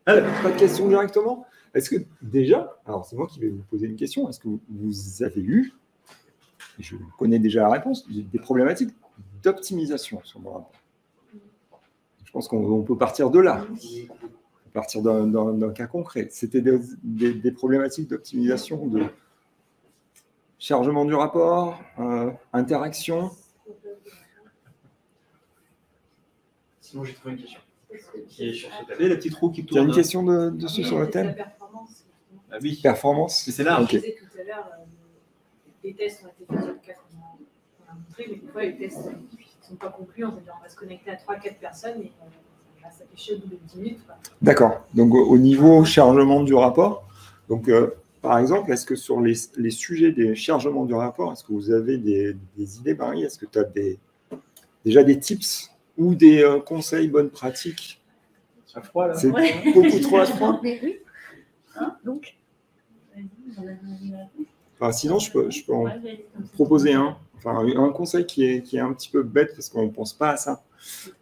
Pas de questions directement? Est-ce que déjà, alors c'est moi qui vais vous poser une question, est-ce que vous avez eu, et je connais déjà la réponse, des problématiques d'optimisation sur mon rapport? Je pense qu'on peut partir de là, partir d'un cas concret. C'était des problématiques d'optimisation, de chargement du rapport, interaction. Sinon, j'ai trouvé une question. Qui est sur ce papier, la petite roue qui tourne. Il y a une question dessus sur le thème? La performance. Ah oui. Performance. Mais c'est large. Je disais tout à l'heure, les tests ont été faits sur le cas qu'on a montré, mais des fois, les tests ne sont pas concluants. C'est-à-dire, on va se connecter à 3-4 personnes et on va s'afficher au bout de 10 minutes. D'accord. Donc, au niveau chargement du rapport, donc, par exemple, est-ce que sur les sujets des chargements du rapport, est-ce que vous avez des idées, Marie? Est-ce que tu as déjà des tips ou des conseils, bonnes pratiques? À froid, là. C'est beaucoup trop à froid. Mais oui. Hein, donc Enfin, sinon, je peux en proposer un. Enfin, un conseil qui est un petit peu bête parce qu'on ne pense pas à ça.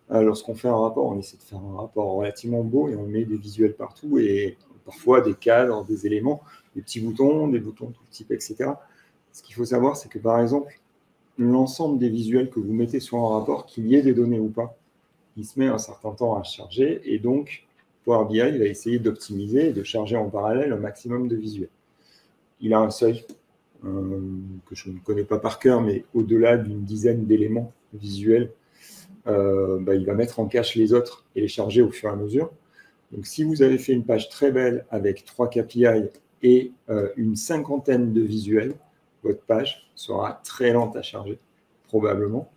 Lorsqu'on fait un rapport, on essaie de faire un rapport relativement beau et on met des visuels partout et parfois des cadres, des éléments, des petits boutons, des boutons de tout type, etc. Ce qu'il faut savoir, c'est que par exemple, l'ensemble des visuels que vous mettez sur un rapport, qu'il y ait des données ou pas, il se met un certain temps à charger et donc Power BI va essayer d'optimiser et de charger en parallèle un maximum de visuels. Il a un seuil que je ne connais pas par cœur, mais au-delà d'une dizaine d'éléments visuels, il va mettre en cache les autres et les charger au fur et à mesure. Donc, si vous avez fait une page très belle avec 3 KPI et une cinquantaine de visuels, votre page sera très lente à charger, probablement,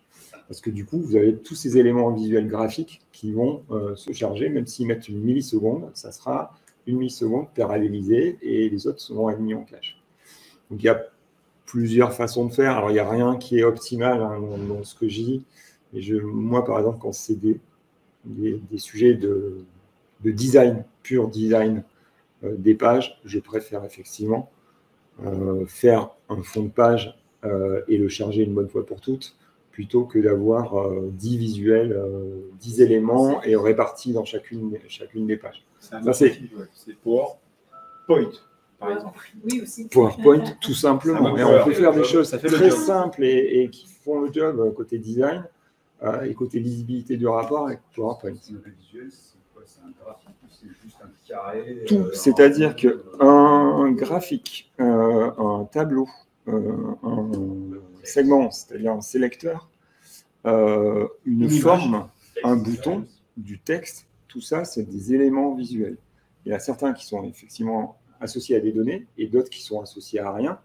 parce que du coup, vous avez tous ces éléments visuels graphiques qui vont se charger, même s'ils mettent une milliseconde, ça sera une milliseconde parallélisée et les autres seront mis en cache. Donc, il y a plusieurs façons de faire. Alors, il n'y a rien qui est optimal dans ce que je dis. Et moi, par exemple, quand c'est des sujets de design, pur design des pages, je préfère effectivement faire un fond de page et le charger une bonne fois pour toutes, plutôt que d'avoir 10 visuels, 10 éléments et répartis dans chacune des pages. C'est PowerPoint, par exemple. Oui, aussi. PowerPoint, tout simplement. Et on peut faire des choses très job. simples et qui font le job côté design et côté lisibilité du rapport avec PowerPoint. Le visuel, c'est quoi? C'est un graphique ou c'est juste un carré? Tout, c'est-à-dire qu'un graphique, un tableau, un segment, c'est-à-dire un sélecteur, une forme, un bouton, du texte, tout ça, c'est des éléments visuels. Il y en a certains qui sont effectivement associés à des données et d'autres qui sont associés à rien.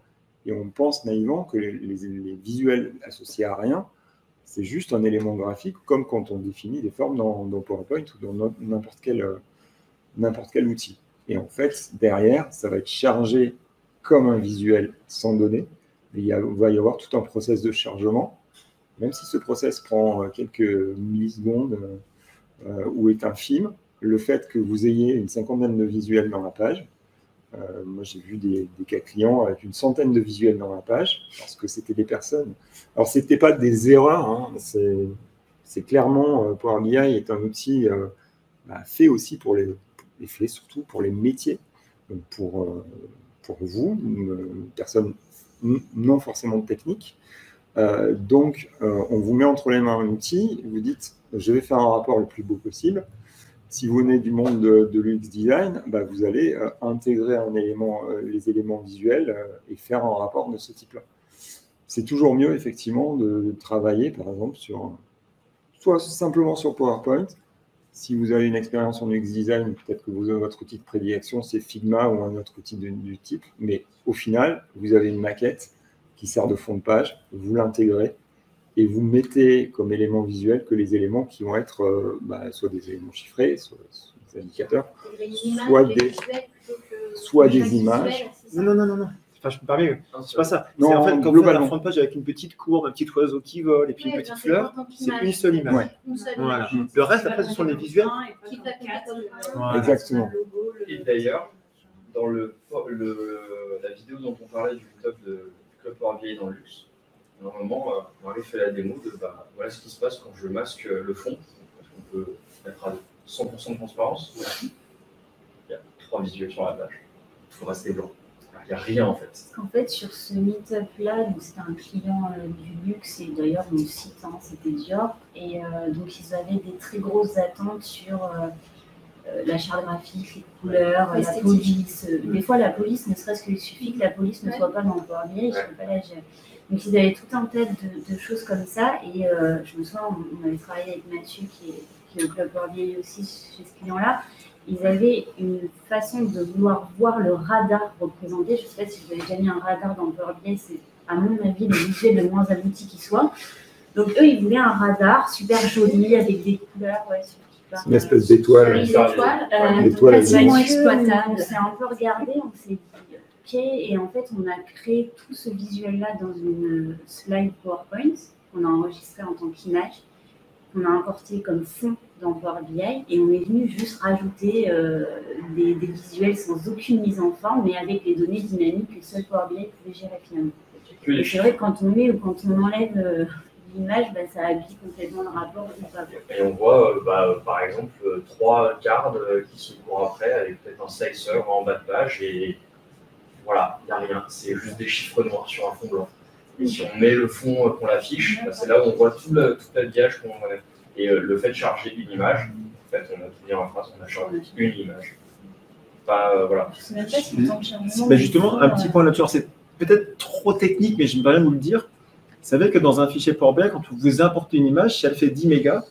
Et on pense naïvement que les visuels associés à rien, c'est juste un élément graphique, comme quand on définit des formes dans PowerPoint ou dans n'importe quel outil. Et en fait, derrière, ça va être chargé comme un visuel sans données. Et il va y avoir tout un process de chargement. Même si ce process prend quelques millisecondes ou est infime, le fait que vous ayez une cinquantaine de visuels dans la page, moi j'ai vu des cas clients avec une centaine de visuels dans la page, parce que c'était des personnes. Alors ce n'était pas des erreurs, hein, c'est clairement, Power BI est un outil fait aussi fait surtout pour les métiers, donc pour vous, une personne non forcément technique. Donc, on vous met entre les mains un outil, vous dites, je vais faire un rapport le plus beau possible. Si vous venez du monde de l'UX design, vous allez intégrer les éléments visuels et faire un rapport de ce type-là. C'est toujours mieux, effectivement, de travailler, par exemple, soit simplement sur PowerPoint. Si vous avez une expérience en UX design, peut-être que votre outil de prédilection, c'est Figma ou un autre outil du type. Mais au final, vous avez une maquette qui sert de fond de page, vous l'intégrez et vous mettez comme élément visuel que les éléments qui vont être soit des éléments chiffrés, soit des indicateurs, soit des images. Non. Enfin, je me permets, c'est pas ça. Non, c'est en fait, quand vous faites un fond de page avec une petite courbe, un petit oiseau qui vole et puis une petite fleur, c'est une seule image. Ouais. Voilà. Le reste, après, ce sont les visuels. Voilà. Exactement. Et d'ailleurs, dans la vidéo dont on parlait du top de Club Power BI dans le luxe, normalement, Marie fait la démo de voilà ce qui se passe quand je masque le fond. On peut mettre à 100% de transparence. Il y a 3 visuels sur la page. Il faut rester blanc. Il n'y a rien en fait. En fait, sur ce meet-up-là, c'était un client du luxe, et d'ailleurs, mon site, hein, c'était Dior. Et donc, ils avaient des très grosses attentes sur la charte graphique, les couleurs, la police. Des fois, la police, ne serait-ce qu'il suffit que la police ne soit pas dans le Power BI, je ne peux pas la gérer. Donc, ils avaient tout un tas de choses comme ça. Et je me souviens, on avait travaillé avec Mathieu, qui est au Club Power BI aussi, chez ce client-là. Ils avaient une façon de vouloir voir le radar représenté. Je ne sais pas si vous avez déjà mis un radar dans le Power BI, c'est à mon avis le visuel le moins abouti qui soit. Donc, eux, ils voulaient un radar super joli avec des couleurs. Ouais, c'est une espèce d'étoile. L'étoile exploitable. On s'est un peu regardé, on s'est dit OK. Et en fait, on a créé tout ce visuel-là dans une slide PowerPoint qu'on a enregistré en tant qu'image, qu'on a importé comme fond dans Power BI, et on est venu juste rajouter des visuels sans aucune mise en forme, mais avec les données dynamiques que seul Power BI pouvait gérer finalement. Et c'est vrai que quand on met ou quand on enlève l'image, ça habille complètement le rapport. Et on voit par exemple 3 cards qui se courent après avec peut-être un slicer en bas de page, et voilà, il n'y a rien, c'est juste des chiffres noirs sur un fond blanc. Et si on met le fond qu'on l'affiche, c'est là où on voit tout l'habillage qu'on a. Et le fait de charger une image, en fait, on a tout dit en phrase, on a chargé une image. Voilà. Je sais même pas si on tente chargement. Mais justement, un petit point là-dessus, c'est peut-être trop technique, mais je me permets de vous le dire. Vous savez que dans un fichier Power BI, quand vous importez une image, si elle fait 10 mégas,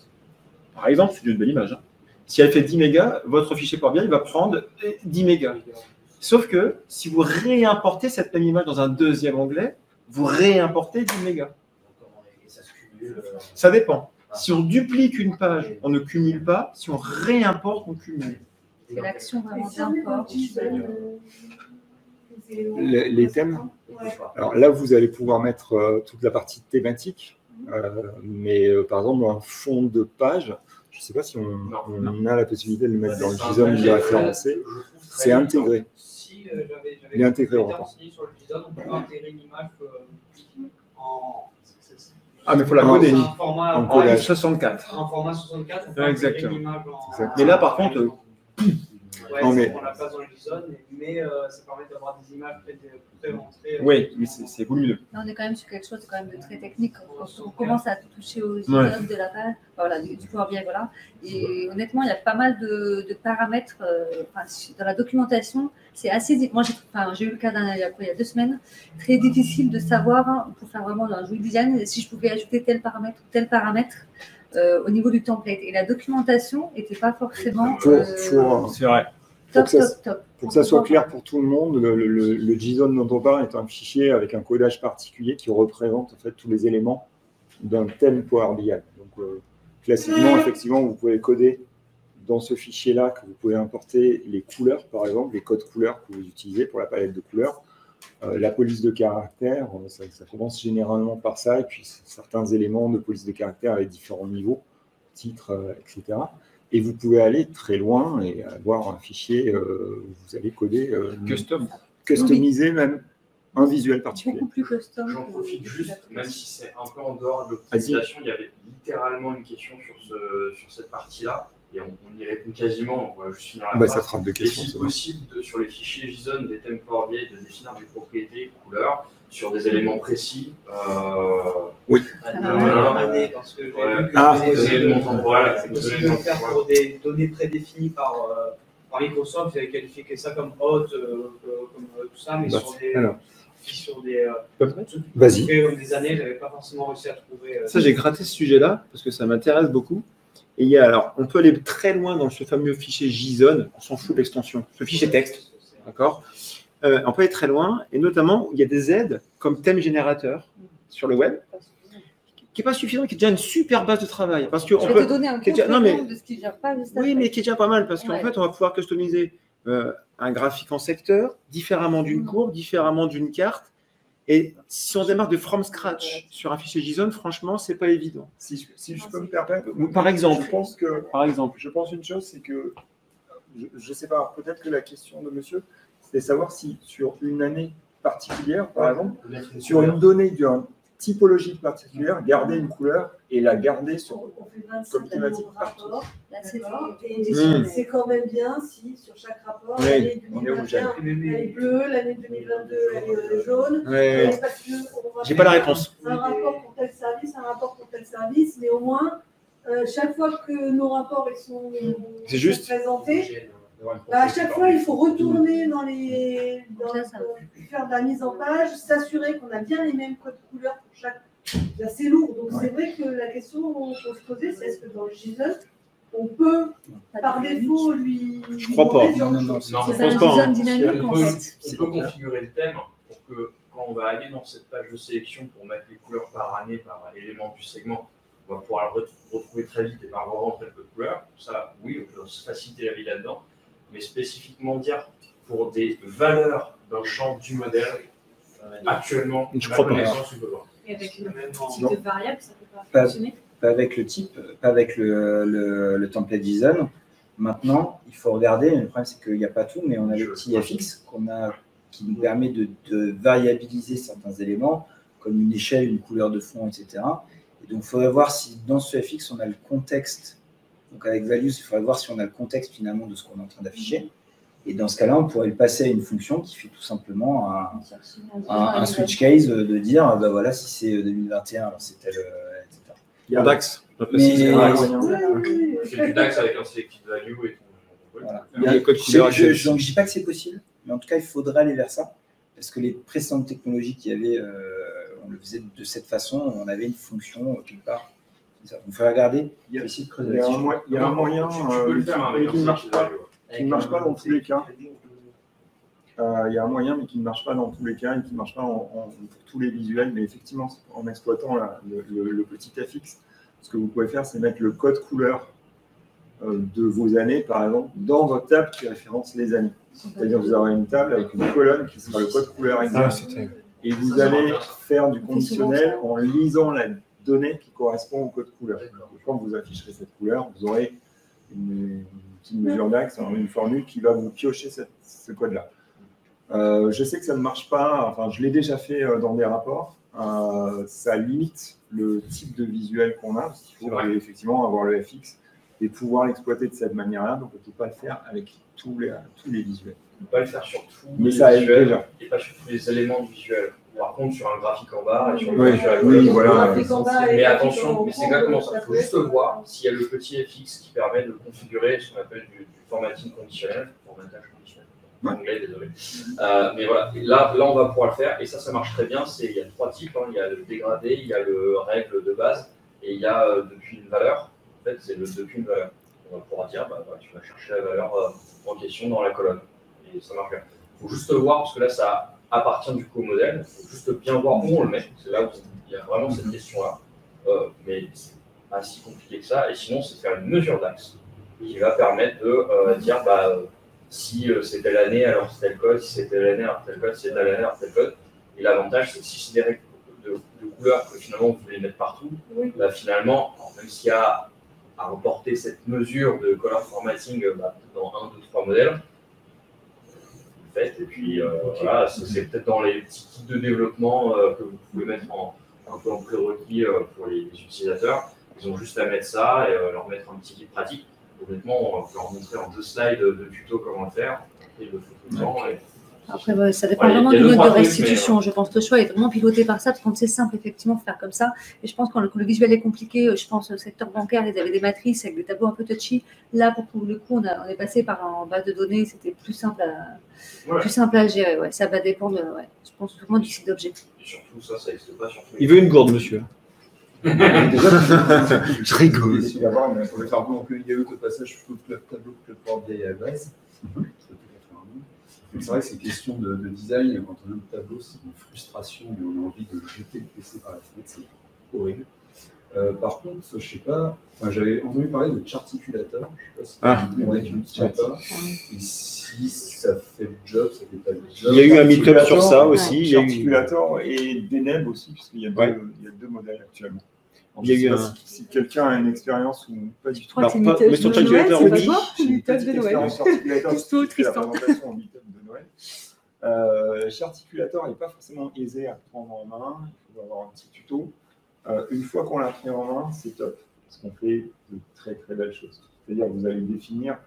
par exemple, c'est une belle image, hein. Si elle fait 10 mégas, votre fichier Power BI va prendre 10 mégas. Sauf que si vous réimportez cette même image dans un deuxième onglet, vous réimportez 10 mégas. Ça dépend. Si on duplique une page, on ne cumule pas. Si on réimporte, on cumule. C'est l'action vraiment d'import. Les thèmes. Alors là, vous allez pouvoir mettre toute la partie thématique, mais par exemple, dans un fond de page, je ne sais pas si on a la possibilité de le mettre dans le JSON de référencé. C'est intégré. Il est intégré en rapport. Sur le JSON, on peut intégrer une image en. Ah, mais il faut la coder. Un format en 64. En format 64, on peut exactement. une image en. Mais là, par contre. Ouais, non, mais... on la place dans le JSON, mais ça permet d'avoir des images pré-rentrées. Oui, mais c'est volumineux. Là, on est quand même sur quelque chose quand même de très technique. On commence à toucher aux images de la page, voilà, du Power BI, voilà. Et honnêtement, il y a pas mal de paramètres dans la documentation. C'est assez. Moi, j'ai eu le cas il y a 2 semaines, très difficile de savoir, pour faire vraiment un joli design, si je pouvais ajouter tel paramètre ou tel paramètre. Au niveau du template. Et la documentation n'était pas forcément. C'est vrai. Pour que ça soit clair pour tout le monde, le JSON dont on parle est un fichier avec un codage particulier qui représente en fait tous les éléments d'un thème Power BI. Donc, classiquement, effectivement, vous pouvez coder dans ce fichier-là, que vous pouvez importer les couleurs, par exemple, les codes couleurs que vous utilisez pour la palette de couleurs. La police de caractère, ça commence généralement par ça, et puis certains éléments de police de caractère avec différents niveaux, titres, etc. Et vous pouvez aller très loin et avoir un fichier où vous allez coder, customiser même un visuel particulier. Beaucoup plus custom. J'en profite juste, même si c'est un peu en dehors de l'optimisation, il y avait littéralement une question sur cette partie-là. Et on y répond quasiment, on va juste finir la phrase. Ça fera 2 questions. Est-il possible, sur les fichiers JSON des thèmes Power BI, de définir des propriétés, couleurs, sur des éléments précis Oui. Parce que des éléments temporels. C'est possible de le faire pour des données prédéfinies par Microsoft. Ils avaient qualifié ça comme hot, comme tout ça, mais sur des années, je n'avais pas forcément réussi à trouver. Ça, j'ai gratté ce sujet-là parce que ça m'intéresse beaucoup. Et alors, on peut aller très loin dans ce fameux fichier JSON, on s'en fout de l'extension, ce fichier texte, d'accord. On peut aller très loin, et notamment, il y a des aides comme thème générateur sur le web, qui n'est pas suffisant, qui est déjà une super base de travail. Parce que je vais te donner un complément de ce qui gère pas juste oui, mais qui est déjà pas mal, parce qu'en fait, on va pouvoir customiser un graphique en secteur, différemment d'une courbe, différemment d'une carte. Et si on démarre de from scratch sur un fichier JSON, franchement, c'est pas évident. Si je peux me permettre, par exemple, je pense une chose, c'est que, je ne sais pas, peut-être que la question de monsieur, c'est de savoir si sur une année particulière, par exemple, sur une donnée typologie particulière, garder une couleur et la garder sur On fait 25 comme thématique dans le rapport. Là, c'est D'accord. Et c'est quand même bien si sur chaque rapport, Oui, l'année on est obligé. 2021, elle est bleue, l'année 2022, elle est jaune. Ouais. Parce que on va J'ai faire pas la réponse. Un rapport pour tel service, un rapport pour tel service, mais au moins, chaque fois que nos rapports ils sont C'est juste. présentés, à chaque fois, il faut retourner faire de la mise en page, s'assurer qu'on a bien les mêmes codes couleurs pour chaque. Là, c'est lourd. Donc, c'est vrai que la question qu'on peut se poser, c'est est-ce que dans le JSON, on peut, par défaut, lui. Je crois pas. Non, C'est je un pense pas, design hein. dynamique en fait. On peut configurer le thème pour que quand on va aller dans cette page de sélection pour mettre les couleurs par année, par élément du segment, on va pouvoir le retrouver très vite et par rentrer le code couleur. Ça, oui, on peut se faciliter la vie là-dedans. Mais spécifiquement dire pour des valeurs d'un champ du modèle, actuellement, Je crois pas. connaissance ou besoin. Et avec le type Non. de variable, ça ne peut pas fonctionner. Pas avec le type, pas avec le template JSON. Maintenant, il faut regarder, le problème c'est qu'il n'y a pas tout, mais on a le petit FX qui nous permet de variabiliser certains éléments, comme une échelle, une couleur de fond, etc. Et donc, il faudrait voir si dans ce FX, on a le contexte. Donc, avec values, il faudrait voir si on a le contexte finalement de ce qu'on est en train d'afficher. Et dans ce cas-là, on pourrait le passer à une fonction qui fait tout simplement un switch case de dire, ben voilà, si c'est 2021, alors c'est tel, etc. Il y a DAX. Mais- C'est du DAX avec un selected value et tout. Voilà. Il y a le code couleur Donc, je actuel. ne dis pas que c'est possible, mais en tout cas, il faudrait aller vers ça. Parce que les précédentes technologies qu'il y avait, on le faisait de cette façon, on avait une fonction quelque part. Il faut regarder, Il y a- essayer de creuser Il y a là-dessus. il y a un moyen Tu peux le faire avec qui un ne marche selected pas. value. Qui ne marche pas dans tous les cas. Il y a un moyen, mais qui ne marche pas dans tous les cas et qui ne marche pas pour tous les visuels. Mais effectivement, en exploitant le petit FX, ce que vous pouvez faire, c'est mettre le code couleur de vos années, par exemple, dans votre table qui référence les années. C'est-à-dire que vous aurez une table avec une colonne qui sera le code couleur exact. Et vous allez faire du conditionnel en lisant la donnée qui correspond au code couleur. Et quand vous afficherez cette couleur, vous aurez une petite mesure d'axe, une formule qui va vous piocher ce code-là. Je sais que ça ne marche pas, enfin je l'ai déjà fait dans des rapports, ça limite le type de visuel qu'on a, parce qu'il faut effectivement avoir le FX et pouvoir l'exploiter de cette manière-là, donc on ne peut pas le faire avec tous les visuels. On ne peut pas le faire sur tous Mais les ça aide visuels déjà. et pas sur tous les éléments du visuel. Par contre, sur un graphique en bas et sur le Oui, visuel, oui, voilà. voilà. Mais attention, mais c'est exactement ça. Il faut juste voir s'il y a le petit FX qui permet de configurer ce qu'on appelle du formatting conditionnel, formatage conditionnel. En anglais, désolé. Mais voilà, et là, on va pouvoir le faire et ça marche très bien. Il y a trois types, hein. Il y a le dégradé, il y a le règle de base et il y a depuis une valeur. En fait, c'est le depuis une valeur. On va pouvoir dire, tu vas chercher la valeur en question dans la colonne et ça marche bien. Il faut juste voir parce que là, ça appartient du coup au modèle. Il faut juste bien voir où on le met. C'est là où il y a vraiment cette question-là. Mais c'est pas si compliqué que ça. Et sinon, c'est de faire une mesure d'axe qui va permettre de dire si c'est telle année, alors c'est tel code. Si c'est telle année, alors tel code. Si c'est telle année, alors tel code. Et l'avantage, c'est que si c'est des règles de couleurs que finalement vous voulez mettre partout, là, finalement, même s'il y a à reporter cette mesure de color formatting dans 1, 2, 3 modèles, et puis voilà, c'est peut-être dans les petits kits de développement que vous pouvez mettre un peu en prérequis pour les utilisateurs. Ils ont juste à mettre ça et leur mettre un petit kit pratique. Honnêtement, on peut leur montrer en 2 slides de tuto comment le faire. Et le faut tout le temps. Après, ça dépend vraiment du mode de restitution. Je pense que le choix est vraiment piloté par ça, parce que c'est simple, effectivement, de faire comme ça. Et je pense que quand le visuel est compliqué, je pense au secteur bancaire, ils avaient des matrices avec des tableaux un peu touchy. Là, pour le coup, on est passé par en base de données, c'était plus simple à gérer. Ouais. Ça va dépendre, je pense, vraiment du site d'objet. Et surtout, ça n'existe pas sur tous les. Il veut une gourde, monsieur. Je rigole. Il va voir, mais On va faire donc il y a eu au passage Club Tableau, Club Power BI à base. C'est vrai que c'est une question de design. Quand on a un tableau, c'est une frustration et on a envie de jeter le PC par la fenêtre. C'est horrible. Par contre, je ne sais pas, j'avais entendu parler de Charticulator. Je ne sais pas si vous n'utilisez pas. Et si ça fait le job, ça fait pas le job. Il y a eu un meet-up sur ça aussi. Charticulator et Deneb aussi, puisqu'il y a deux modèles actuellement. Il y a eu si quelqu'un a une expérience ou pas du tout. Mais sur Charticulator, oui. Meetup de Noël. Tristan. La présentation au meetup de Noël. Charticulator n'est pas forcément aisé à prendre en main, il faut avoir un petit tuto. Une fois qu'on l'a pris en main, c'est top, parce qu'on fait de très très belles choses. C'est-à-dire que vous allez définir,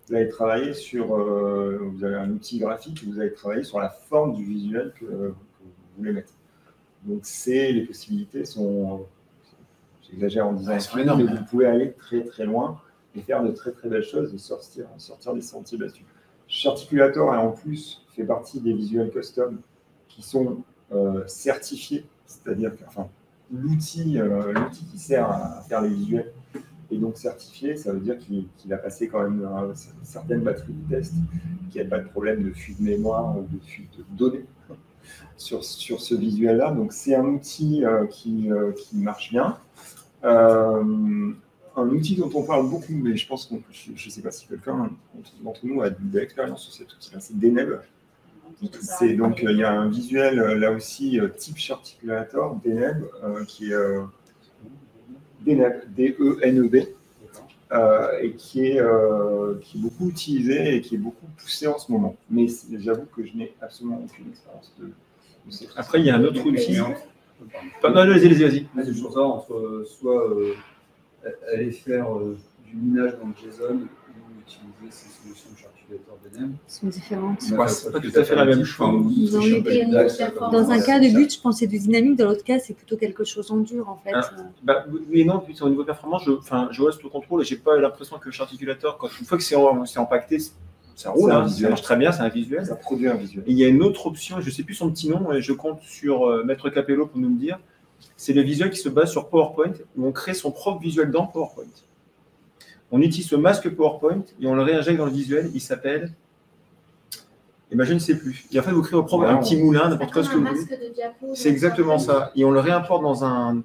vous allez travailler sur, vous avez un outil graphique, vous allez travailler sur la forme du visuel que vous voulez mettre. Donc les possibilités sont, j'exagère en disant énormes, mais vous pouvez aller très très loin et faire de très très belles choses et sortir des sentiers battus. Charticulator en plus fait partie des visuels custom qui sont certifiés, c'est-à-dire que l'outil qui sert à faire les visuels est donc certifié, ça veut dire qu'il a passé quand même certaines batteries de test, qu'il n'y a pas de problème de fuite de mémoire ou de fuite de données sur ce visuel-là. Donc c'est un outil qui marche bien. Un outil dont on parle beaucoup, mais je pense je ne sais pas si quelqu'un d'entre nous a de l'expérience sur cet outil-là, c'est Deneb. Donc il y a un visuel là aussi type Charticulator, Deneb, qui est Deneb, D-E-N-E-B, et qui est beaucoup utilisé et qui est beaucoup poussé en ce moment. Mais j'avoue que je n'ai absolument aucune expérience de cette. Après, il y a un autre outil. Non, vas-y. C'est toujours ça, entre soit aller faire du minage dans le JSON ou utiliser ces solutions de Charticulator Deneb. Sont différentes. C'est pas tout à fait la même chose. Dans un cas de but, je pense que c'est du dynamique, dans l'autre cas, c'est plutôt quelque chose en dur, en fait. Oui et non, puis au niveau performance, je reste au contrôle et j'ai pas l'impression que Charticulator, une fois que c'est empaqueté, ça roule, ça marche très bien, c'est un visuel. Ça produit un visuel. Et il y a une autre option, je ne sais plus son petit nom, et je compte sur Maître Capello pour nous le dire. C'est le visuel qui se base sur PowerPoint, où on crée son propre visuel dans PowerPoint. On utilise ce masque PowerPoint et on le réinjecte dans le visuel. Il s'appelle. Eh ben, je ne sais plus. Et en fait, vous créez un petit moulin, n'importe quoi ce que vous voulez. C'est exactement ça. Et on le réimporte dans un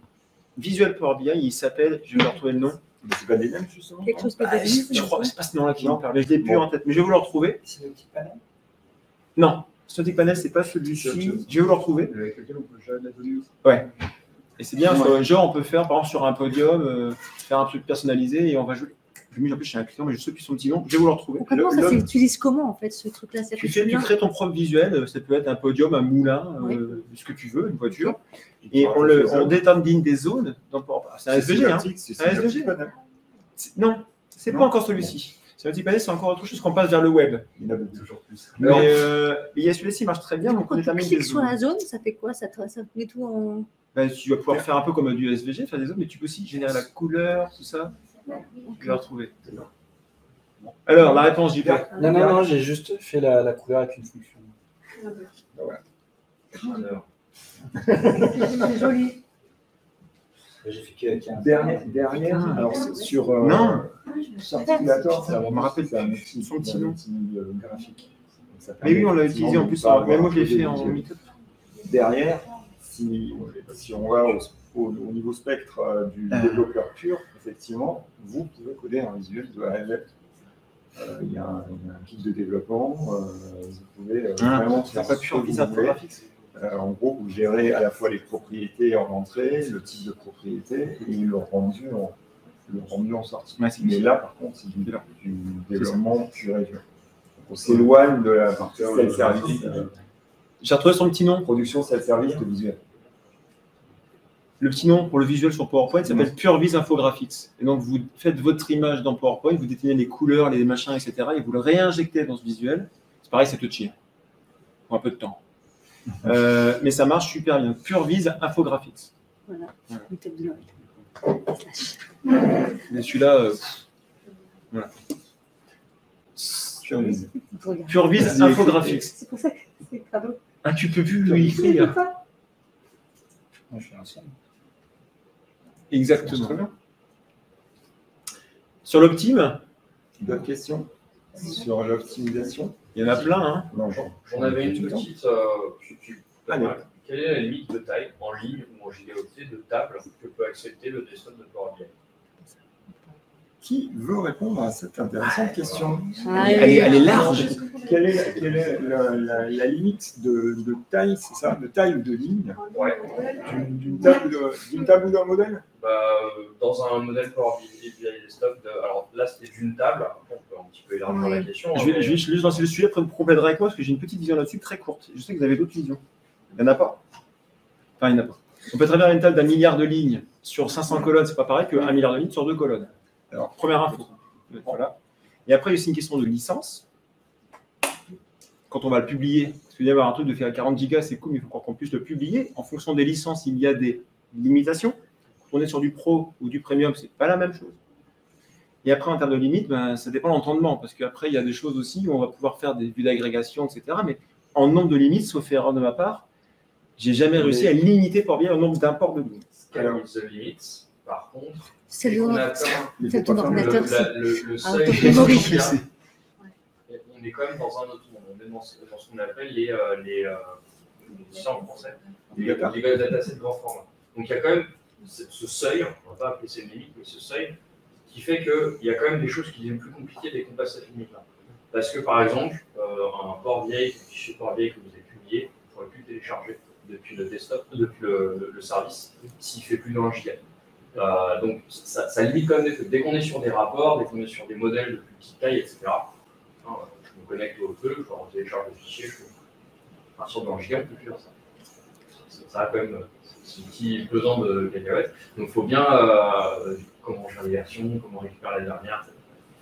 visuel Power BI. Il s'appelle, je vais vous retrouver le nom. C'est pas des mêmes, justement. Quelque chose je crois que c'est pas ce nom-là qui m'en parle. Je l'ai plus en tête, mais je vais vous le retrouver. Synoptic Panel? Non, Synoptic Panel, c'est pas celui-ci. Je vais vous le retrouver. Avec lequel on peut gérer de la donnée aussi. Ouais. Et c'est bien, genre on peut faire, par exemple, sur un podium, faire un truc personnalisé et on va jouer. En plus, j'ai un client, mais je sais plus son petit nom. Je vais vous le retrouver. Comment ça s'utilise comment, en fait, ce truc-là? Tu crées ton propre visuel. Ça peut être un podium, un moulin, ce que tu veux, une voiture. Et on détermine des zones dans PowerPoint. C'est un SVG, hein? C'est un SVG. Non, c'est pas encore celui-ci. Synoptic Panel, c'est encore autre chose qu'on passe vers le web. Il y en a toujours plus. Mais il y a celui-ci, il marche très bien. Quand tu cliques sur la zone, ça fait quoi? Ça met tout en... Tu vas pouvoir faire un peu comme du SVG, faire des zones, mais tu peux aussi générer la couleur, tout ça. Tu vas retrouver. Alors, la réponse du père. Non, j'ai juste fait la couleur avec une fonction. Voilà. C'est joli. J'ai fait qu'avec un. Derrière, alors sur Charticulator, ça me rappelle, c'est un outil graphique. Mais oui, on l'a utilisé en plus. Mais moi, je l'ai fait en meetup. Derrière, si on va au niveau spectre du développeur pur, effectivement, vous pouvez coder un visuel de A à Z. Il y a un kit de développement, vous pouvez vraiment faire pas pur visa graphique. En gros, vous gérez à la fois les propriétés en entrée, le type de propriété et le rendu en sortie. Mais là, par contre, c'est du développement pur et dur. On s'éloigne de la partie self-service. J'ai retrouvé son petit nom. Production self-service de visuel. Le petit nom pour le visuel sur PowerPoint s'appelle PureVis Infographics. Et donc, vous faites votre image dans PowerPoint, vous déterminez les couleurs, les machins, etc. Et vous le réinjectez dans ce visuel. C'est pareil, c'est touchy. Pour un peu de temps. Mais ça marche super bien. PureVis Infographics. Voilà. Mais celui-là, voilà. PureVis Infographics. C'est pour ça que c'est cadeau. Ah, tu peux plus lui écrire. Moi, je suis ancien. Exactement. Sur l'Optime, D'autres questions sur l'optimisation? il y en a plein. Hein. Non, J'en avais une petite. Quelle est la limite de taille en ligne ou en gigaoctet de table que peut accepter le desktop de Power BI? Qui veut répondre à cette intéressante question? Elle est large. Quelle est la limite de taille, c'est ça? De taille ou de ligne d'une table ou d'un modèle? Dans un modèle Power BI Desktop, alors là c'était d'une table, on peut un petit peu élargir la question. Je vais juste lancer le sujet, après vous compléterez avec moi, parce que j'ai une petite vision là-dessus très courte. Je sais que vous avez d'autres visions. Il n'y en a pas. Enfin, il n'y en a pas. On peut très bien avoir une table d'1 milliard de lignes sur 500 colonnes, c'est pas pareil que 1 milliard de lignes sur 2 colonnes. Alors, première info. Voilà. Et après, il y a aussi une question de licence. Quand on va le publier, parce qu'il y avoir un truc de faire 40 gigas, c'est cool, mais il faut qu'on puisse le publier. En fonction des licences, il y a des limitations. Quand on est sur du pro ou du premium, c'est pas la même chose. Et après, en termes de limites, ça dépend de l'entendement, parce qu'après, il y a des choses aussi où on va pouvoir faire des vues d'agrégation, etc. Mais en nombre de limites, sauf erreur de ma part, j'ai jamais réussi à limiter pour bien le nombre d'imports de lignes. Alors, limite, par contre, c'est ton ordinateur. le seuil on est quand même dans un autre monde. On est dans ce qu'on appelle les datasets de grand format. Donc il y a quand même ce seuil, on ne va pas appeler ça une limite, mais ce seuil qui fait qu'il y a quand même des choses qui deviennent plus compliquées dès qu'on passe cette limite-là. Parce que par exemple, un Power BI, un fichier Power BI que vous avez publié, vous ne pourrez plus télécharger depuis le desktop, depuis le service, s'il fait plus d'1 giga. Donc ça limite quand même des trucs. Dès qu'on est sur des rapports, dès qu'on est sur des modèles de plus petite taille, etc., je me connecte au feu, je télécharge le fichier, à partir d'1 giga, on ne peut plus faire ça. Ça a quand même ce petit pesant de cacahuètes. Donc il faut bien comment gérer les versions, comment récupérer la dernière,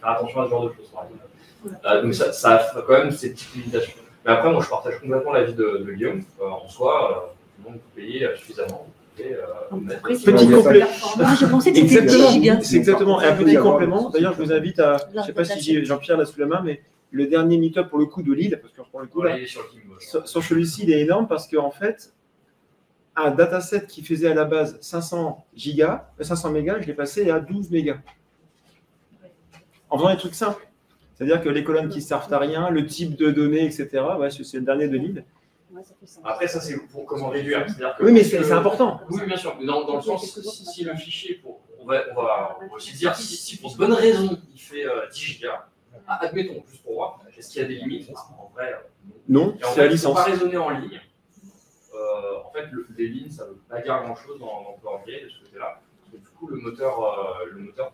faire attention à ce genre de choses par exemple. Donc ça a quand même ces petites limitations. Mais après, moi je partage complètement l'avis de Guillaume. En soi, tout le monde peut payer suffisamment. Petit complément. Je pensais que c'était 10 gigas. C'est exactement. Et un petit complément. D'ailleurs, je vous invite à. Je ne sais pas si j'ai Jean-Pierre là sous la main, mais le dernier meet-up pour le coup de Lille, parce que je prends le coup là. Sur celui-ci, il est énorme parce qu'en fait, un dataset qui faisait à la base 500 mégas, je l'ai passé à 12 mégas. En faisant des trucs simples. C'est-à-dire que les colonnes qui ne servent à rien, le type de données, etc. Ouais, c'est le dernier de Lille. Après, ça, c'est pour comment réduire. Que oui, mais c'est important. Oui, bien sûr. Dans le sens, si le fichier, on va aussi dire, si pour de bonnes raisons, il fait 10 gigas, admettons, juste pour voir, est-ce qu'il y a des limites? En vrai, non, c'est la licence. Il ne faut pas raisonner en ligne. En fait, les lignes, ça ne veut pas dire grand-chose dans Power BI de ce côté-là. Parce que du coup, le moteur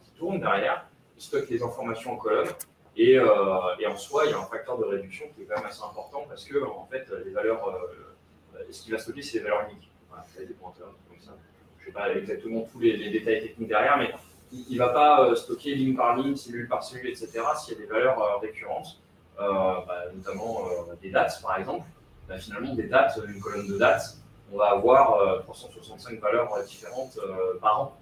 qui tourne derrière, il stocke les informations en colonne. Et en soi, il y a un facteur de réduction qui est quand même assez important parce que, en fait, les valeurs, ce qui va stocker, c'est les valeurs uniques. Voilà, c'est des pointeurs, comme ça. Je ne sais pas exactement tous les détails techniques derrière, mais il ne va pas stocker ligne par ligne, cellule par cellule, etc. s'il y a des valeurs récurrentes, notamment des dates, par exemple. Finalement, des dates, une colonne de dates, on va avoir 365 valeurs différentes par an.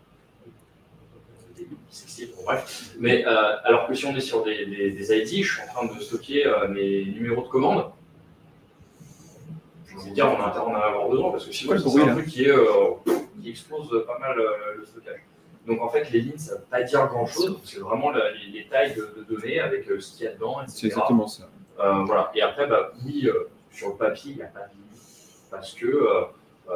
Bref. Mais alors que si on est sur des ID, je suis en train de stocker mes numéros de commande. Je veux dire, on va en avoir besoin parce que sinon, c'est un truc qui explose pas mal le stockage. Donc en fait, les lignes, ça ne veut pas dire grand-chose. C'est vraiment les tailles de données avec ce qu'il y a dedans, etc. C'est exactement ça. Voilà. Et après, oui, sur le papier, il n'y a pas de limite. Parce que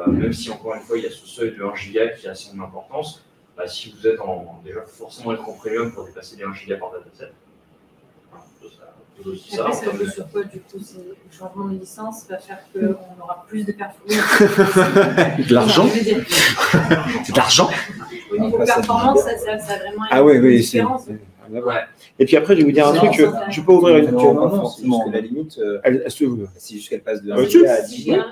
même si, encore une fois, il y a ce seuil de 1 giga qui a son importance, si vous êtes déjà forcément être en premium pour dépasser les 1 giga par dataset. Après, ça veut sur quoi, du coup, le changement de licence va faire qu'on aura plus de performance. De l'argent. C'est de l'argent. Au niveau performance, ça a vraiment une différence. Ouais. Et puis après, je vais vous dire un truc, je ne peux pas ouvrir une non, parce que la limite, c'est juste qu'elle passe de 1 giga à 10 giga.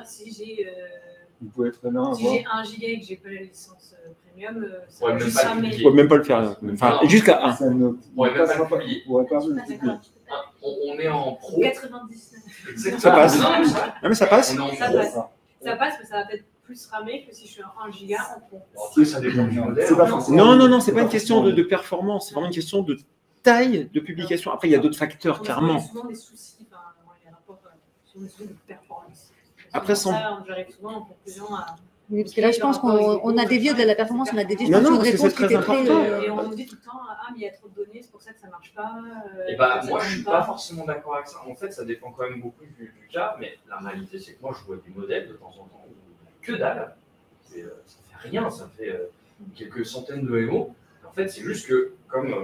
Vous pouvez très bien avoir. Si j'ai 1 giga et que je n'ai pas la licence premium, ça va juste on ne peut même pas le faire. Enfin, jusqu'à 1. Ça ne passera pas publier. On est en pro. 99. Ça passe. Non, mais ça passe. Ça passe, mais ça va peut-être plus ramer que si je suis en 1 giga en pro. Après, ça dépend du modèle. Non, c'est pas une question de performance, c'est vraiment une question de taille de publication. Après, il y a d'autres facteurs, clairement. Il y a souvent des soucis dans les rapports sur des soucis de performance. Après, j'arrive souvent en conclusion à. Oui, parce que là, je pense qu'on a dévié de la performance, on a dévié sur une réponse qui était très. Et on nous dit tout le temps, mais il y a trop de données, c'est pour ça que ça ne marche pas. Moi, je ne suis pas forcément d'accord avec ça. En fait, ça dépend quand même beaucoup du cas, mais la réalité, c'est que moi, je vois des modèles de temps en temps où que dalle. Ça ne fait rien, ça fait quelques centaines de MO. En fait, c'est juste que, comme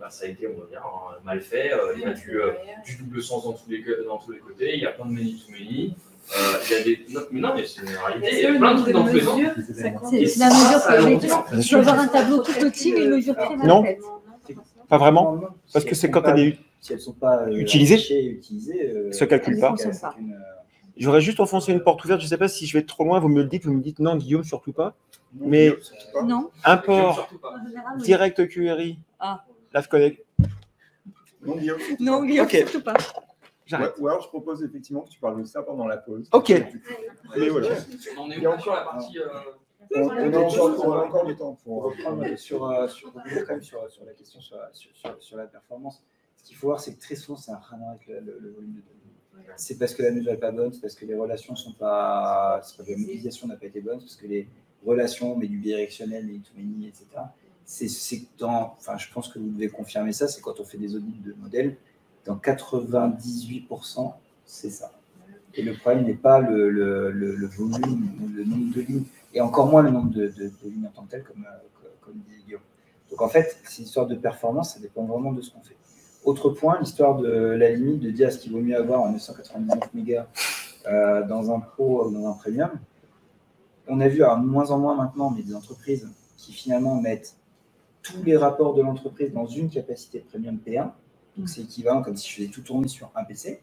ça a été, on va dire, mal fait, il y a du double sens dans tous les côtés, il y a plein de many-to-many. Il y a des. Non, mais c'est une réalité. Il y a plein de trucs dans tous les sens. C'est la mesure que je peux avoir un tableau tout petit, mais une mesure très mal faite. Pas vraiment. Parce que c'est quand elle est si elles ne sont pas utilisées, ça ne calcule pas. J'aurais juste enfoncé une porte ouverte. Je ne sais pas si je vais trop loin. Vous me le dites. Vous me dites non, Guillaume, surtout pas. Mais non. Import direct QRI. Live Connect. Non, Guillaume. Non, Guillaume, surtout pas. Ou alors, je propose effectivement que tu parles de ça pendant la pause. Ok. Mais voilà. On en est où sur la partie. On a encore du temps pour reprendre sur la question sur la performance. Ce qu'il faut voir, c'est que très souvent, c'est un rien avec le volume de données. C'est parce que la mesure n'est pas bonne, c'est parce que les relations sont pas. C'est parce que la modélisation n'a pas été bonne, c'est parce que les relations, mais du bidirectionnel, les many-to-many, etc. Enfin, je pense que vous devez confirmer ça, c'est quand on fait des audits de modèles, dans 98%, c'est ça. Et le problème n'est pas le volume ou le nombre de lignes, et encore moins le nombre de lignes en tant que tel, comme dit Guillaume. Donc en fait, c'est une histoire de performance, ça dépend vraiment de ce qu'on fait. Autre point, l'histoire de la limite, de dire est-ce qu'il vaut mieux avoir un 999 mégas dans un pro ou dans un premium. On a vu, alors de moins en moins maintenant, mais des entreprises qui finalement mettent tous les rapports de l'entreprise dans une capacité premium P1. Donc c'est équivalent comme si je faisais tout tourner sur un PC.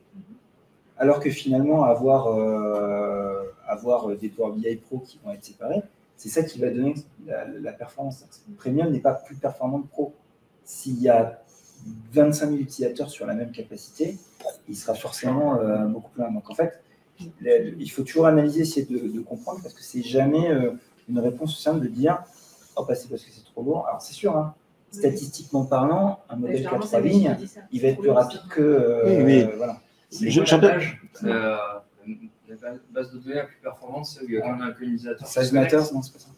Alors que finalement, avoir des Power BI Pro qui vont être séparés, c'est ça qui va donner la performance. Le premium n'est pas plus performant que Pro. S'il y a 25 000 utilisateurs sur la même capacité, il sera forcément beaucoup plus loin. Donc en fait, il faut toujours analyser, essayer de comprendre, parce que c'est jamais une réponse simple de dire « Oh, bah, c'est parce que c'est trop lourd ». Alors c'est sûr, hein, statistiquement parlant, un modèle 4 lignes, il va être plus rapide que… voilà. La base de données la plus performante, c'est où il y a un colonisateur. Size Matters, non, c'est pas ça.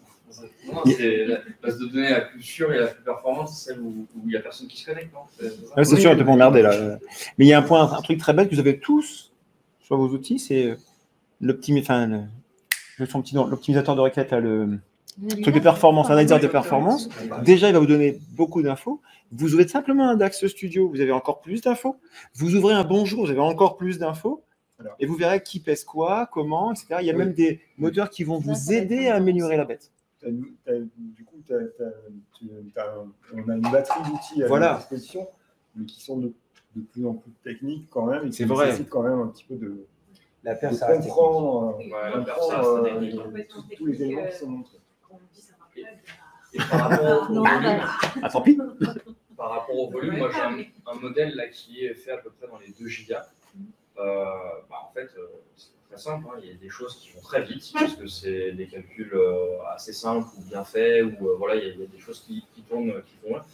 Non, c'est la base de données la plus sûre et la plus performante, c'est celle où il n'y a personne qui se connecte. C'est sûr, elle peut m'emmerder là. Mais il y a un truc très bête que vous avez tous sur vos outils, c'est l'optimisateur de requête, le truc de performance, analyseur de performance. Déjà, il va vous donner beaucoup d'infos. Vous ouvrez simplement un DAX Studio, vous avez encore plus d'infos. Vous ouvrez un Bonjour, vous avez encore plus d'infos. Et vous verrez qui pèse quoi, comment, etc. Il y a même des moteurs qui vont vous aider à améliorer la bête. Du coup, on a une batterie d'outils à notre disposition, mais qui sont de plus en plus techniques quand même, et qui nécessitent quand même un petit peu de comprendre tous les éléments qui sont montrés. Et par rapport au volume, tant pis. Par rapport au volume, moi j'ai un modèle là qui est fait à peu près dans les 2 gigas. En fait, c'est très simple, hein. Il y a des choses qui vont très vite parce que c'est des calculs assez simples ou bien faits, ou voilà, il y a des choses qui tournent, qui font là.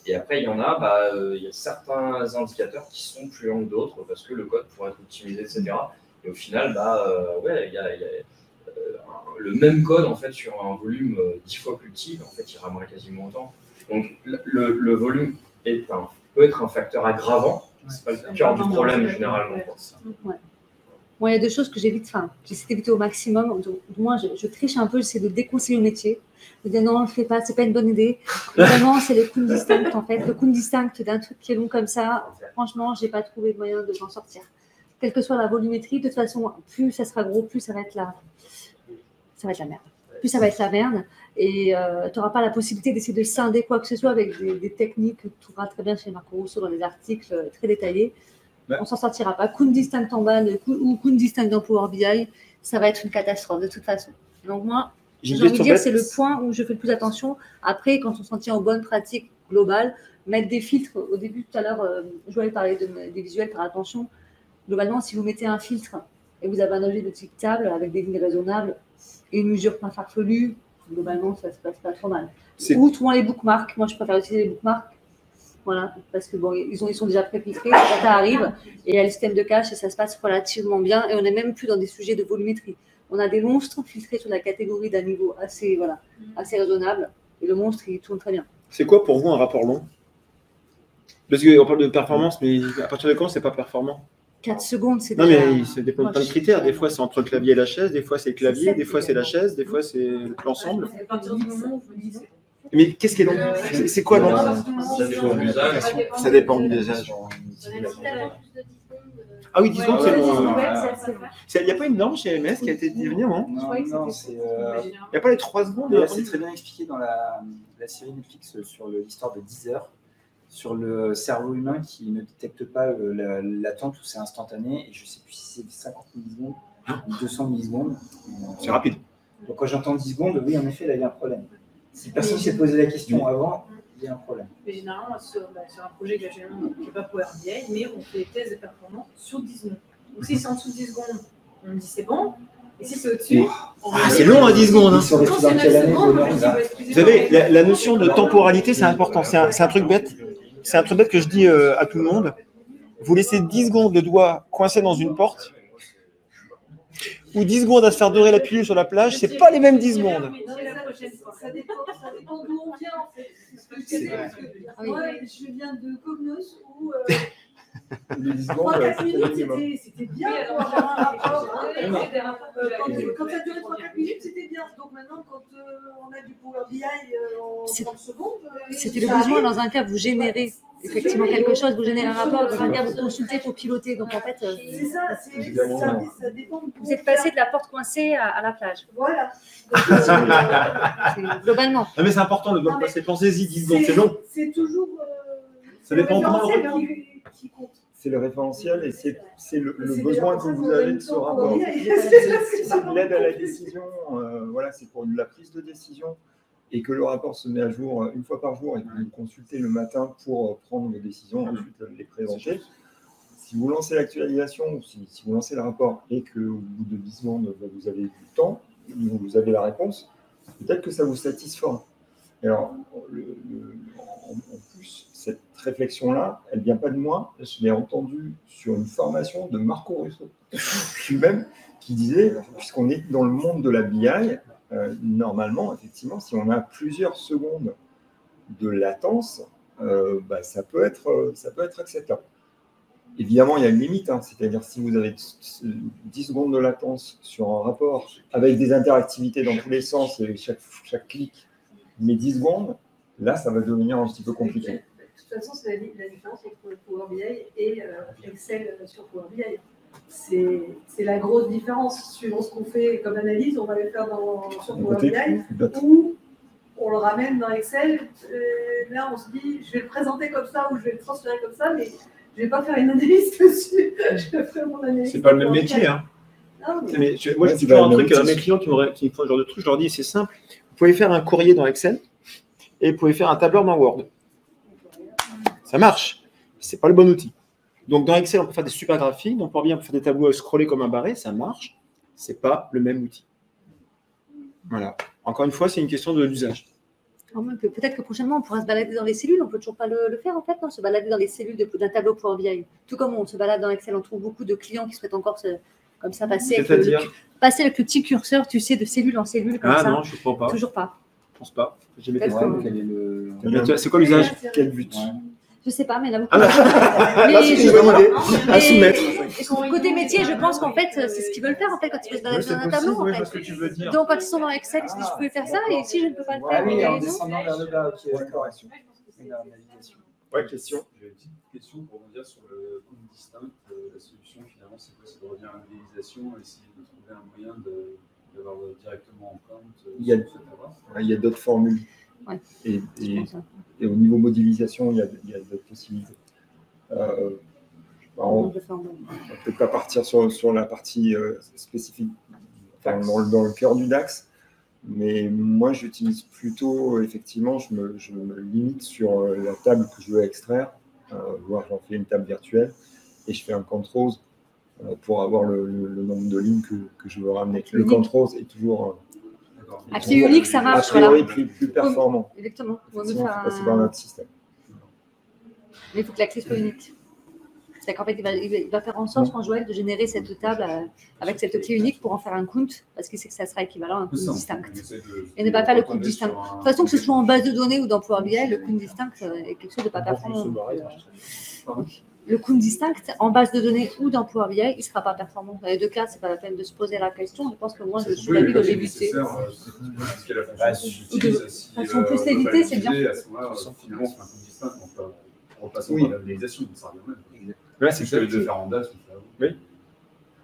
Et après, il y en a, il y a certains indicateurs qui sont plus longs que d'autres parce que le code pourrait être optimisé, etc. Et au final, il y a le même code en fait sur un volume 10 fois plus petit, en fait, il ramène quasiment autant. Donc, le volume peut être un facteur aggravant. C'est pas le cœur du problème généralement. Ouais. Bon, il y a 2 choses que j'évite, j'essaie d'éviter au maximum. Moi, je triche un peu, j'essaie de déconseiller le métier. Je dis non, on ne le fait pas, c'est pas une bonne idée. Vraiment, c'est le coût distinct en fait. Le coût distinct d'un truc qui est long comme ça, franchement, je n'ai pas trouvé de moyen de m'en sortir. Quelle que soit la volumétrie, de toute façon, plus ça sera gros, plus ça va être la merde. Plus ça va être la merde. Et tu n'auras pas la possibilité d'essayer de scinder quoi que ce soit avec des techniques que tu trouveras très bien chez Marco Russo dans des articles très détaillés. On ne s'en sortira pas. Coût distinct en bas ou coût distinct dans Power BI, ça va être une catastrophe de toute façon. Donc moi, j'ai envie de dire, c'est le point où je fais le plus attention. Après, quand on s'en tient aux bonnes pratiques globales, mettre des filtres. Au début, tout à l'heure, je voulais parler des visuels, par attention. Globalement, si vous mettez un filtre et vous avez un objet de type table avec des lignes raisonnables et une mesure pas farfelue, globalement, ça se passe pas trop mal. Ou tout les bookmarks. Moi, je préfère utiliser les bookmarks. Voilà, parce que bon, ils sont déjà pré-filtrés, ça arrive, et il y a le système de cache et ça se passe relativement bien. Et on n'est même plus dans des sujets de volumétrie. On a des monstres filtrés sur la catégorie d'un niveau assez raisonnable, et le monstre, il tourne très bien. C'est quoi pour vous un rapport long? Parce qu'on parle de performance, mais à partir de quand c'est pas performant? 4 secondes, c'est déjà… Non, mais ça dépend de plein de critères. Des fois, c'est entre le clavier et la chaise, des fois, c'est le clavier, des fois, c'est la chaise, des fois, c'est l'ensemble. À partir du moment où vous dites Mais qu'est-ce qui est long? C'est quoi long? Ça dépend du usage. Ah oui, 10 secondes, c'est long. Il n'y a pas une norme chez MS qui a été définie, non? Non, c'est. Il n'y a pas les 3 secondes? C'est très bien expliqué dans la série Netflix sur l'histoire de 10 heures, sur le cerveau humain qui ne détecte pas l'attente où c'est instantané. Et je ne sais plus si c'est 50 millisecondes ou 200 millisecondes. C'est rapide. Donc quand j'entends 10 secondes, oui, en effet, là, il y a un problème. Si personne ne s'est posé la question avant, il y a un problème. Mais généralement, sur un projet qui n'est pas Power BI, mais on fait des tests de performance sur 10 secondes. Donc si c'est en dessous de 10 secondes, on dit c'est bon. Et si c'est au-dessus, c'est long à 10 secondes. Hein. Vous savez, la notion de temporalité, c'est important. C'est un truc bête. C'est un truc bête que je dis à tout le monde. Vous laissez 10 secondes le doigt coincé dans une porte ou 10 secondes à se faire dorer la pilule sur la plage, c'est pas les mêmes 10 secondes. Ça dépend d'où on vient, en fait. C'est ce que je disais, parce que moi, je viens de Cognos où 3-4 minutes, c'était bien. Quand ça durait 3-4 minutes, c'était bien. Donc maintenant, quand on a du Power BI en 30 secondes… C'était le besoin. Dans un cas, vous générez effectivement quelque chose, vous générez un rapport. Dans un cas, vous consultez pour piloter. Donc en fait, c'est ça, ça dépend. Vous êtes passé de la porte coincée à la plage. Voilà. Globalement. Non, mais c'est important de ne pas se pensez-y 10 secondes, c'est long. C'est toujours… Ça dépend comment qui compte. C'est le référentiel et c'est le besoin que vous avez de ce rapport. C'est de l'aide à la décision, voilà, c'est pour la prise de décision et que le rapport se met à jour une fois par jour et que vous le consultez le matin pour prendre vos décisions, ensuite les présenter. Si vous lancez l'actualisation ou si vous lancez le rapport et qu'au bout de 10 secondes, vous avez du temps, vous avez la réponse, peut-être que ça vous satisfera. Alors, en plus, cette réflexion-là, elle ne vient pas de moi, je l'ai entendue sur une formation de Marco Russo, lui-même, qui disait, puisqu'on est dans le monde de la BI, normalement, effectivement, si on a plusieurs secondes de latence, ça peut être acceptable. Évidemment, il y a une limite, hein, c'est-à-dire si vous avez 10 secondes de latence sur un rapport avec des interactivités dans tous les sens et chaque clic met 10 secondes, là, ça va devenir un petit peu compliqué. De toute façon, c'est la différence entre Power BI et Excel sur Power BI. C'est la grosse différence. Suivant ce qu'on fait comme analyse, on va le faire sur Power BI ou on le ramène dans Excel. Là, on se dit, je vais le présenter comme ça ou je vais le transférer comme ça, mais je ne vais pas faire une analyse dessus. Je vais faire mon analyse. C'est pas le même métier. Hein. Non, mais moi, je dis toujours un truc à mes clients qui me font ce genre de truc. Je leur dis, c'est simple. Vous pouvez faire un courrier dans Excel et vous pouvez faire un tableur dans Word. Ça marche. C'est pas le bon outil. Donc, dans Excel, on peut faire des super graphiques. Donc, pour bien faire des tableaux scroller comme un barré, ça marche. C'est pas le même outil. Voilà. Encore une fois, c'est une question de l'usage. Peut-être que prochainement, on pourra se balader dans les cellules. On ne peut toujours pas le faire, en fait, non, se balader dans les cellules d'un tableau Power BI. Tout comme on se balade dans Excel, on trouve beaucoup de clients qui souhaitent encore comme ça passer avec le petit curseur, tu sais, de cellule en cellule. Comme ça. Non, je ne crois pas. Toujours pas. Je pense pas. J'ai jamais testé. C'est quoi l'usage? Quel but? Je ne sais pas, mais il y en a beaucoup. À soumettre. Côté métier, je pense qu'en fait, c'est ce qu'ils veulent faire en fait, quand ils veulent se balader dans un tableau. En fait. Donc, quand ils sont dans Excel, ils se disent je peux faire ça, et si je ne peux pas le faire. Oui, en descendant vers le bas, correction. Ouais, question. J'ai une petite question pour revenir sur le compte distinct. La solution, finalement, c'est quoi? C'est de revenir à l'utilisation, essayer de trouver un moyen d'avoir directement en compte. Il y a d'autres formules. Ouais. Et au niveau modélisation, il y a d'autres possibilités. On ne peut pas partir sur la partie spécifique, enfin, dans le cœur du DAX, mais moi j'utilise plutôt, effectivement, je me limite sur la table que je veux extraire, voire j'en fais une table virtuelle, et je fais un control pour avoir le nombre de lignes que je veux ramener. Le control est toujours... À clé unique, ça marche. A priori, plus performant. Exactement. Sinon, il faut passer par notre système. Mais il faut que la clé soit unique. C'est-à-dire qu'en fait, il va faire en sorte, quand Joël, de générer cette table avec cette clé unique pour en faire un count, parce qu'il sait que ça sera équivalent à un count distinct. Et ne pas faire le count distinct. De toute façon, que ce soit en base de données ou dans Power BI, le count distinct est quelque chose de pas performant. le coût distinct en base de données ou dans Power BI, il ne sera pas performant. Dans les deux cas, ce n'est pas la peine de se poser la question. Je pense que moi, je suis d'avis de l'éviter. De façon plus l'éviter, c'est bien. À ce moment-là, finalement, on fait un coût distinct en repassant par la modélisation, ça revient même. Là, c'est ça. De faire en DAS, oui.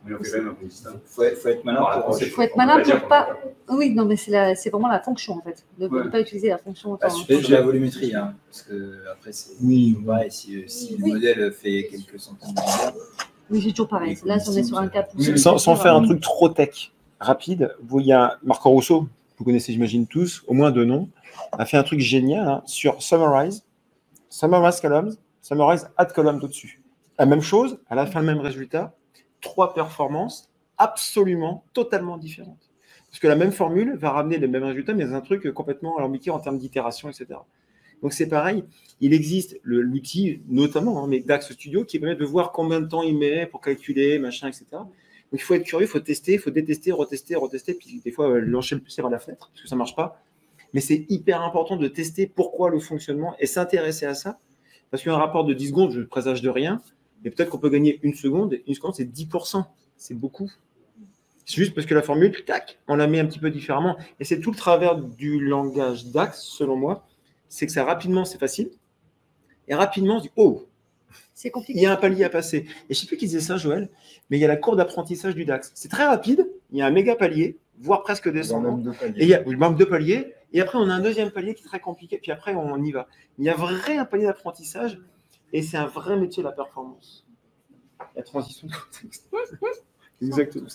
Mais on fait quand même un coût distinct. Faut être malin pour. Il faut être malin pour pas. Oui, non, mais c'est vraiment la fonction en fait. De ne pas utiliser la fonction. De la volumétrie, hein, parce que après, c'est. Oui. Ouais, si le modèle fait quelques centaines de milliards. Oui, c'est toujours pareil. Là, si on est sur un cas poussé. Sans faire un truc trop tech, rapide, il y a Marco Russo, vous connaissez, j'imagine tous, au moins deux noms, a fait un truc génial hein, sur Summarize Columns, Summarize Add Column au-dessus. La même chose, à la fin, le même résultat, 3 performances absolument, totalement différentes. Parce que la même formule va ramener les mêmes résultats, mais dans un truc complètement alambiqué en termes d'itération, etc. Donc c'est pareil, il existe l'outil, notamment, hein, mais DAX Studio, qui permet de voir combien de temps il met pour calculer, machin, etc. Donc il faut être curieux, il faut tester, il faut détester, retester, puis des fois lancer le PC par la fenêtre, parce que ça ne marche pas. Mais c'est hyper important de tester pourquoi le fonctionnement et s'intéresser à ça. Parce qu'un rapport de 10 secondes, je ne présage de rien, mais peut-être qu'on peut gagner une seconde, et une seconde, c'est 10%. C'est beaucoup. C'est juste parce que la formule, tac, on la met un petit peu différemment. Et c'est tout le travers du langage DAX, selon moi, c'est que ça rapidement, c'est facile. Et rapidement, on se dit, oh, c'est compliqué. Il y a un palier à passer. Et je ne sais plus qui disait ça, Joël, mais il y a la courbe d'apprentissage du DAX. C'est très rapide, il y a un méga palier, voire presque descendant. Et il y a le manque de palier. Et après, on a un deuxième palier qui est très compliqué, puis après, on y va. Il y a vrai un palier d'apprentissage, et c'est un vrai métier, la performance. La transition de contexte. Exactement.